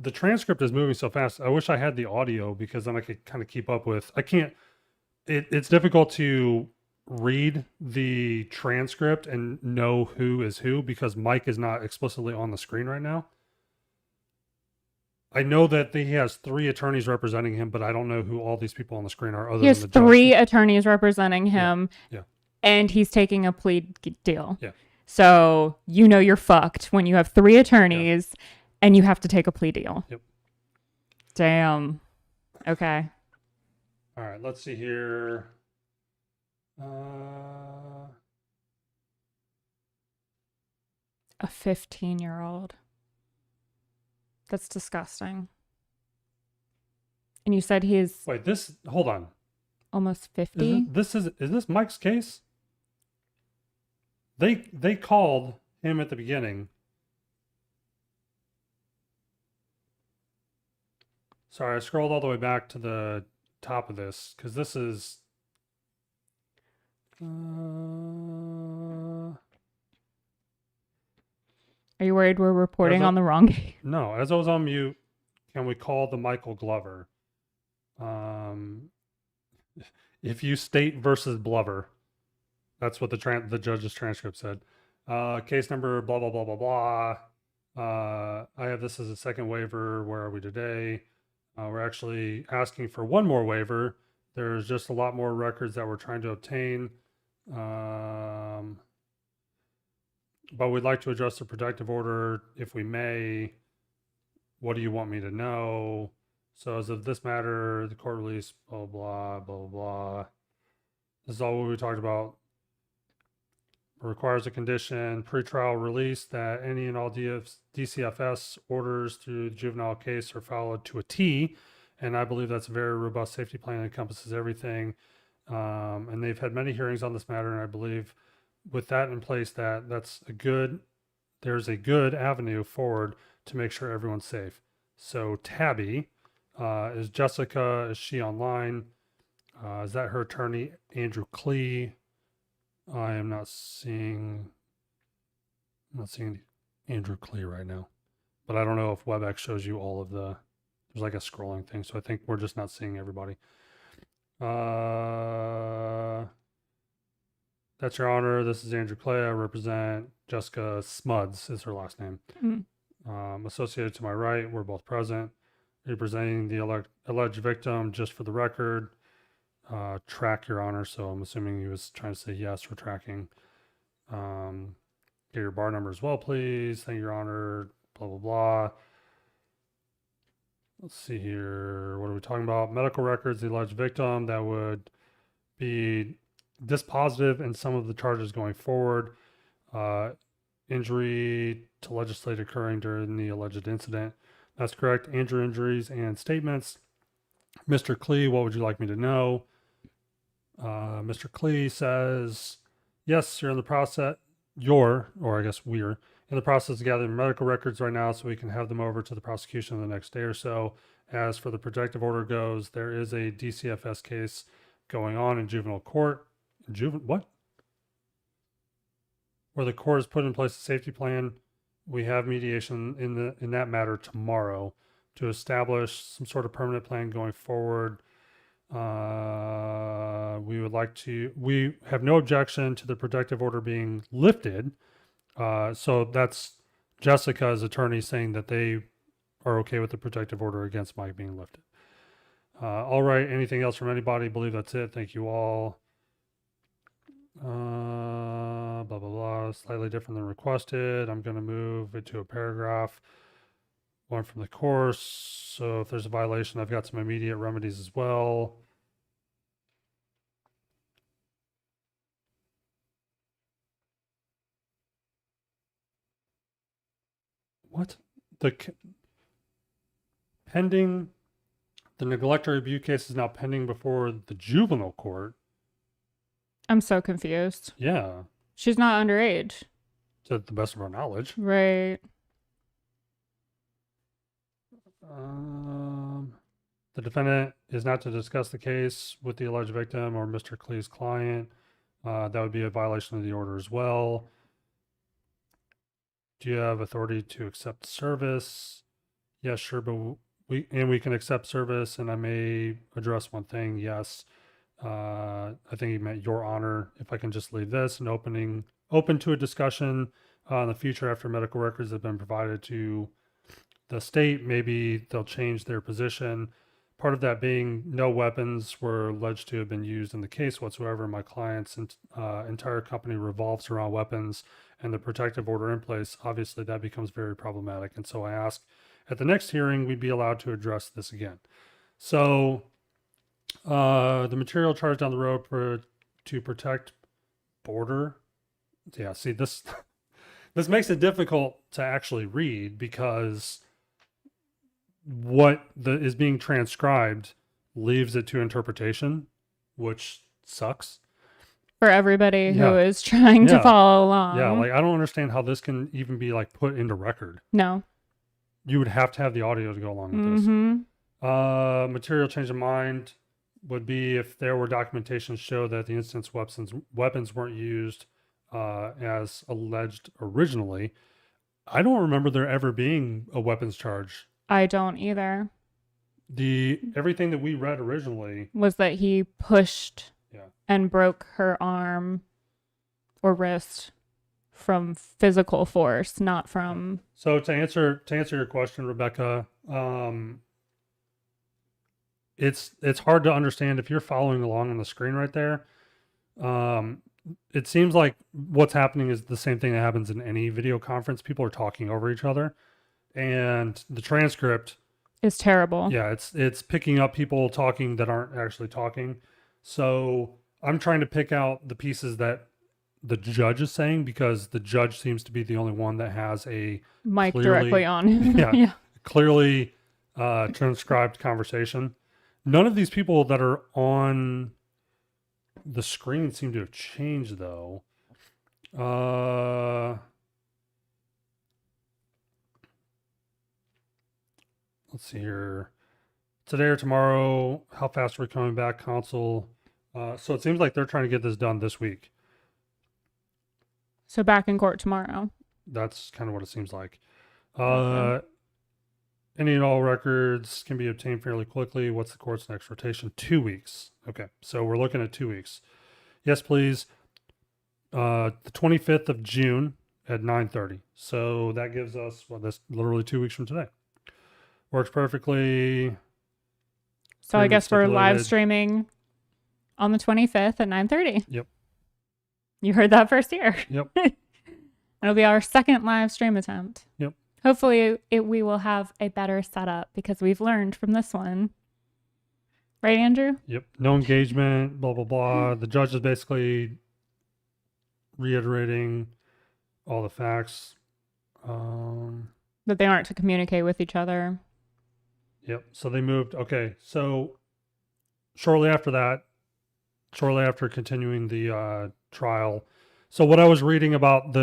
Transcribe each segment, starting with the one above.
the transcript is moving so fast. I wish I had the audio because then I could kind of keep up with. I can't. It's difficult to read the transcript and know who is who because Mike is not explicitly on the screen right now. I know that he has 3 attorneys representing him, but I don't know who all these people on the screen are other He has than the 3 judge. attorneys representing him. Yeah. And he's taking a plea deal. Yeah. So you're fucked when you have 3 attorneys and you have to take a plea deal. Yep. Damn. Okay. All right, let's see here. A 15-year-old. That's disgusting. And you said he's Wait, hold on. Almost 50? Is this Mike's case? They called him at the beginning. Sorry, I scrolled all the way back to the top of this because this is Are you worried we're reporting on the wrong case? No, as I was on mute, can we call the Michael Glover? If you state versus Blover, that's what the judge's transcript said. Case number blah blah blah blah blah. I have this as a second waiver. Where are we today? We're actually asking for one more waiver. There's just a lot more records that we're trying to obtain. But we'd like to address the protective order if we may. What do you want me to know? So as of this matter, the court release, blah, blah, blah, blah. This is all what we talked about. It requires a condition, pretrial release, that any and all DCFS orders through the juvenile case are followed to a T. And I believe that's a very robust safety plan that encompasses everything. And they've had many hearings on this matter. And I believe with that in place, there's a good avenue forward to make sure everyone's safe. So Tabby, is Jessica, is she online? Is that her attorney, Andrew Klee? I am not seeing Andrew Klee right now, but I don't know if WebEx shows you all of there's like a scrolling thing. So I think we're just not seeing everybody. That's your honor. This is Andrew Clay. I represent Jessica Smuds is her last name. Associated to my right, we're both present. Representing the alleged victim, just for the record. Track, your honor. So I'm assuming he was trying to say yes for tracking. Get your bar number as well, please. Thank you, your honor. Blah, blah, blah. Let's see here. What are we talking about? Medical records, the alleged victim. That would be dispositive in some of the charges going forward. Injury to legislate occurring during the alleged incident. That's correct. Injuries and statements. Mr. Klee, what would you like me to know? Mr. Klee says, yes, you're in the process. We're in the process of gathering medical records right now so we can have them over to the prosecution in the next day or so. As for the protective order goes, there is a DCFS case going on in juvenile court. What? Where the court has put in place a safety plan. We have mediation in that matter tomorrow to establish some sort of permanent plan going forward. We have no objection to the protective order being lifted. So that's Jessica's attorney saying that they are okay with the protective order against Mike being lifted. All right. Anything else from anybody? I believe that's it. Thank you all. Blah, blah, blah. Slightly different than requested. I'm going to move it to a paragraph. One from the course. So if there's a violation, I've got some immediate remedies as well. What? The neglect or abuse case is now pending before the juvenile court. I'm so confused. Yeah. She's not underage. To the best of our knowledge. Right. The defendant is not to discuss the case with the alleged victim or Mr. Klee's client. That would be a violation of the order as well. Do you have authority to accept service? Yeah, sure, but we can accept service, and I may address one thing. Yes, I think he meant Your Honor. If I can just leave this and open to a discussion in the future after medical records have been provided to the state, maybe they'll change their position. Part of that being no weapons were alleged to have been used in the case whatsoever. My client's entire company revolves around weapons and the protective order in place. Obviously, that becomes very problematic. And so I ask at the next hearing, we'd be allowed to address this again. So the material charged down the road to protect border. Yeah, see, this this makes it difficult to actually read because what is being transcribed leaves it to interpretation, which sucks. For everybody Yeah. who is trying to Yeah. follow along. Yeah, like I don't understand how this can even be like put into record. No. You would have to have the audio to go along with this. Mm-hmm. Material change of mind would be if there were documentation to show that the instance weapons weren't used as alleged originally. I don't remember there ever being a weapons charge. I don't either. Everything that we read originally Was that he pushed Yeah. and broke her arm or wrist from physical force, not from. So to answer your question, Rebecca, it's hard to understand if you're following along on the screen right there. It seems like what's happening is the same thing that happens in any video conference. People are talking over each other, and the transcript Is terrible. Yeah, it's picking up people talking that aren't actually talking. So I'm trying to pick out the pieces that the judge is saying because the judge seems to be the only one that has a Mic clearly- directly on. Yeah. Yeah. clearly transcribed conversation. None of these people that are on the screen seem to have changed though. Let's see here. Today or tomorrow, how fast are we coming back? Council. So it seems like they're trying to get this done this week. So back in court tomorrow. That's kind of what it seems like. Okay. Any and all records can be obtained fairly quickly. What's the court's next rotation? 2 weeks. Okay, so we're looking at 2 weeks. Yes, please. The 25th of June at 9:30. So that gives us, well, that's literally 2 weeks from today. Works perfectly. So I guess we're live stipulated. streaming on the 25th at 9:30. Yep. You heard that first here. Yep. It'll be our second live stream attempt. Yep. Hopefully we will have a better setup because we've learned from this one. Right, Andrew? Yep. No engagement, blah, blah, blah. The judge is basically reiterating all the facts. That they aren't to communicate with each other. Yep. So they moved. Okay. So shortly after continuing the trial. So what I was reading about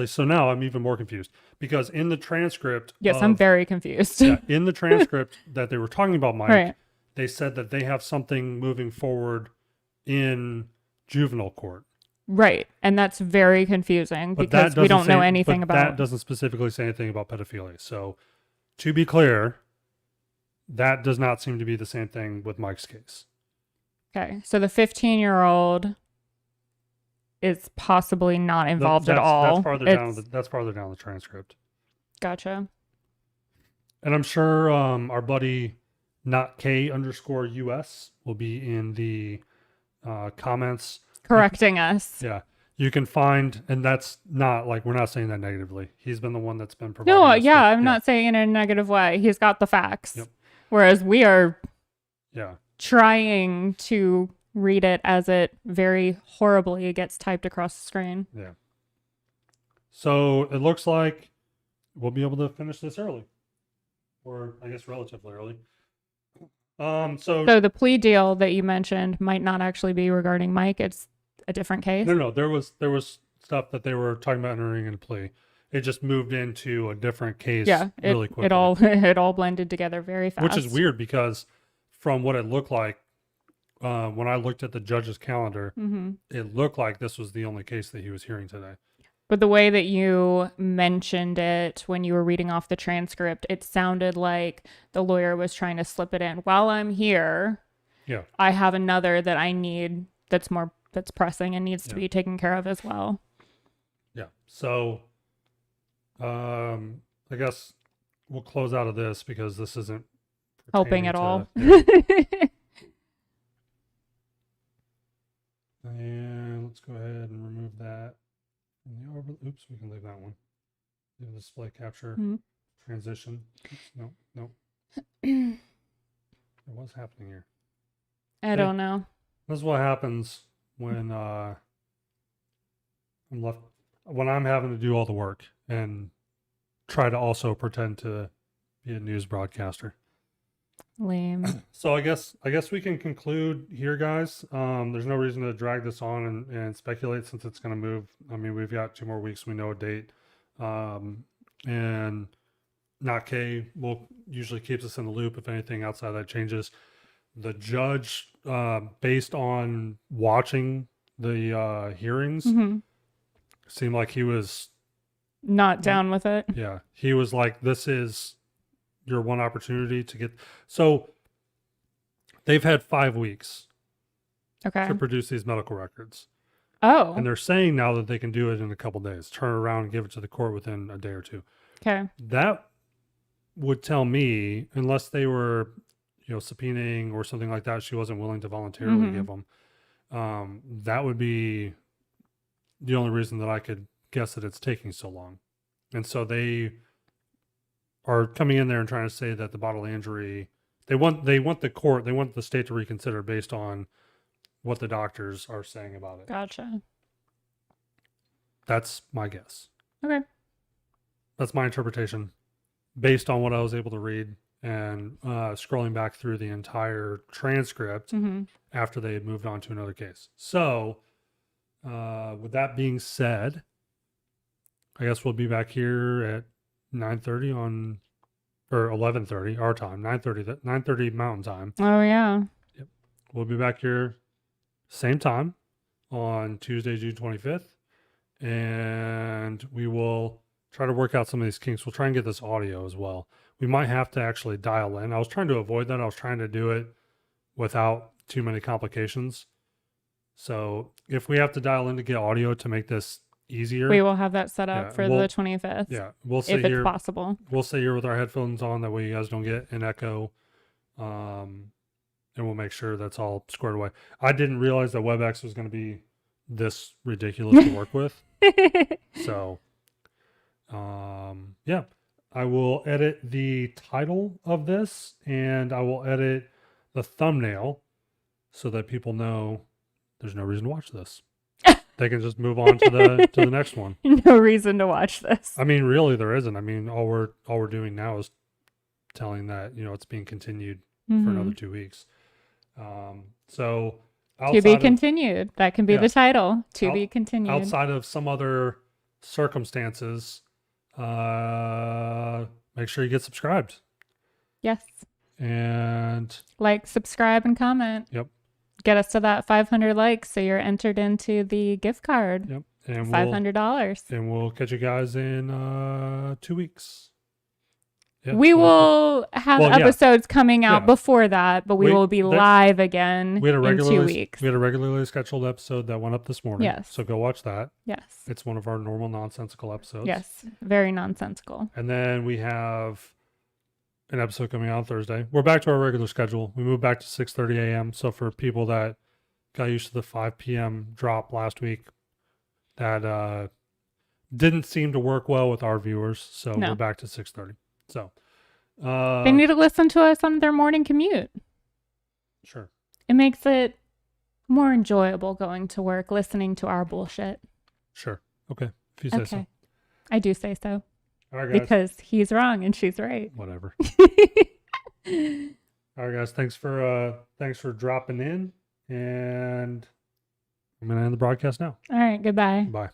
so now I'm even more confused because in the transcript. Yes, I'm very confused. Yeah, in the transcript that they were talking about Mike, Right. they said that they have something moving forward in juvenile court. Right. And that's very confusing But because that we don't doesn't know say- anything but about. That doesn't specifically say anything about pedophilia. So to be clear, that does not seem to be the same thing with Mike's case. Okay. So the 15-year-old is possibly not involved at all. That's farther down the transcript. Gotcha. And I'm sure our buddy not K_US will be in the comments. Correcting us. Yeah. You can find, and that's not like, we're not saying that negatively. He's been the one that's been providing. No, us yeah, with- I'm not saying it in a negative way. He's got the facts. Yep. Whereas we are Yeah. trying to read it as it very horribly gets typed across the screen. Yeah. So it looks like we'll be able to finish this early, or I guess relatively early. So So the plea deal that you mentioned might not actually be regarding Mike. It's a different case. no, there was stuff that they were talking about entering in a plea. It just moved into a different case. Yeah, really quickly. it all blended together very fast. Which is weird because from what it looked like, when I looked at the judge's calendar, Mm-hmm. it looked like this was the only case that he was hearing today. But the way that you mentioned it when you were reading off the transcript, it sounded like the lawyer was trying to slip it in. While I'm here, Yeah. I have another that I need that's pressing and needs to be taken care of as well. Yeah. So, I guess we'll close out of this because this isn't Helping pertaining at all. Yeah. And let's go ahead and remove that. Oops, we can leave that one. The display capture transition. Oops, no. What's happening here? I don't know. This is what happens when I'm having to do all the work and try to also pretend to be a news broadcaster. Lame. So I guess we can conclude here, guys. There's no reason to drag this on and speculate since it's going to move. I mean, we've got 2 more weeks. We know a date. And Not K will usually keeps us in the loop if anything outside that changes. The judge, based on watching the hearings, seemed like he was not down with it. Yeah, he was like, "This is your one opportunity to get." So they've had 5 weeks to produce these medical records. Oh, And they're saying now that they can do it in a couple days, turn around and give it to the court within a day or 2. okay. That would tell me, unless they were, subpoenaing or something like that, she wasn't willing to voluntarily give them. That would be the only reason that I could guess that it's taking so long. And so they are coming in there and trying to say that the bodily injury, they want the state to reconsider based on what the doctors are saying about it. Gotcha. That's my guess. Okay. That's my interpretation based on what I was able to read and scrolling back through the entire transcript after they had moved on to another case. So with that being said, I guess we'll be back here at 9:30 or 11:30 our time, 9:30 Mountain Time. Oh yeah. Yep. We'll be back here same time on Tuesday, June 25th, and we will try to work out some of these kinks. We'll try and get this audio as well. We might have to actually dial in. I was trying to avoid that. I was trying to do it without too many complications. So if we have to dial in to get audio to make this easier, we will have that set up for the 25th. Yeah, we'll sit if here, it's possible. We'll sit here with our headphones on. That way you guys don't get an echo. And we'll make sure that's all squared away. I didn't realize that WebEx was going to be this ridiculous to work with. So, yeah, I will edit the title of this and I will edit the thumbnail so that people know there's no reason to watch this. They can just move on to the next one. No reason to watch this. I mean, really, there isn't. I mean, all we're doing now is telling that it's being continued for another 2 weeks. So to be continued. That can be the title. To be continued. Outside of some other circumstances, make sure you get subscribed. Yes. And like, subscribe, and comment. Yep. Get us to that 500 likes so you're entered into the gift card. Yep. And $500. And we'll catch you guys in 2 weeks. Yeah, we will have episodes coming out before that, but we will be live again in 2 weeks. We had a regularly scheduled episode that went up this morning. Yes. So go watch that. Yes. It's one of our normal nonsensical episodes. Yes. Very nonsensical. And then we have an episode coming out on Thursday. We're back to our regular schedule. We moved back to 6:30 a.m. So for people that got used to the 5 p.m. drop last week, that didn't seem to work well with our viewers. So we're back to 6:30. So they need to listen to us on their morning commute. Sure. It makes it more enjoyable going to work, listening to our bullshit. Sure. Okay. If you say so. I do say so. All right, guys. Because he's wrong and she's right. Whatever. All right, guys. Thanks for dropping in, and I'm gonna end the broadcast now. All right. Goodbye. Bye.